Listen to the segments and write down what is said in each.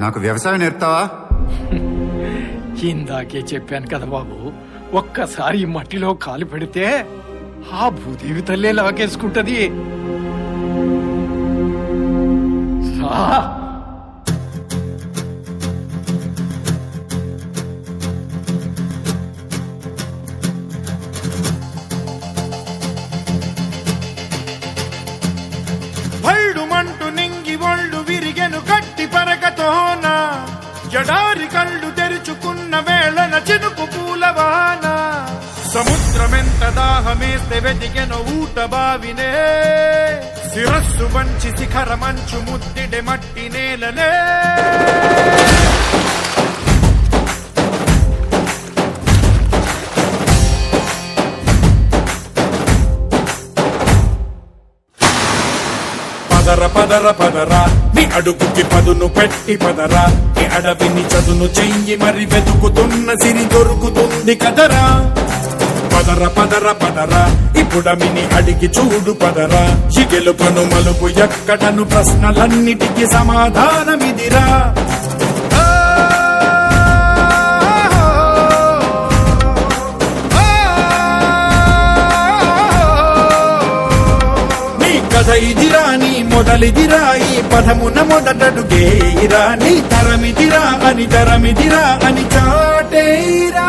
నాకు వ్యవసాయం నేర్పుతావా? ఇందాకే చెప్పాను కదా బాబు, ఒక్కసారి ఈ మట్టిలో కాలు పెడితే ఆ భూదేవి తల్లే లాగేసుకుంటది. రా. భళ్ళుమంటూ నింగి ఒళ్ళు విరిగెను గట్టి పరకతోన, జడారి కళ్ళు తెరుచుకున్న వేళన చినుకు పూలవాన, సముద్రమెంత దాహమేస్తే వెతికెను ఊట బావినే, శిరస్సు వంచి శిఖర మంచు ముద్దిడె మట్టి నేలనే. పదర పదర పదరా నీ అడుగుకి పదును పెట్టి పదరా, నీ అడవిని చదును చెయ్యి మరి వెతుకుతున్న సిరి దొరుకుతుంది కదరా. పదర పదర పదరా ఇప్పుడమిని అడిగి చూడు పదరా, ఈ గెలుపను మలుపు ఎక్కడను ప్రశ్నలన్నిటికీ సమాధానమిదిరా. కథ ఇదిరా నీ మొదలిదిరా, ఈ పదమున మొదటడుగేరా, నీ తరమిదిరా అని తరమిదిరా అని చాటేరా.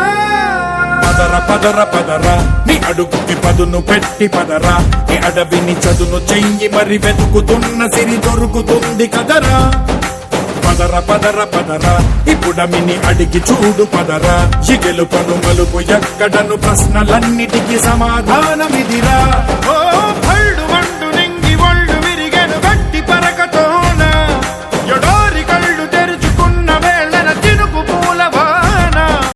పదర పదర పదరా నీ అడుగుకి పదును పెట్టి పదరా, నీ అడవిని చదును చెయ్యి మరి వెతుకుతున్న సిరి దొరుకుతుంది కదరా. పదర పదర పదరా ఇప్పుడమిని అడిగి చూడు పదరా, ఈ గెలుపను మలుపు ఎక్కడను ప్రశ్నలన్నిటికీ సమాధానమిదిరా. ఓ భళ్ళు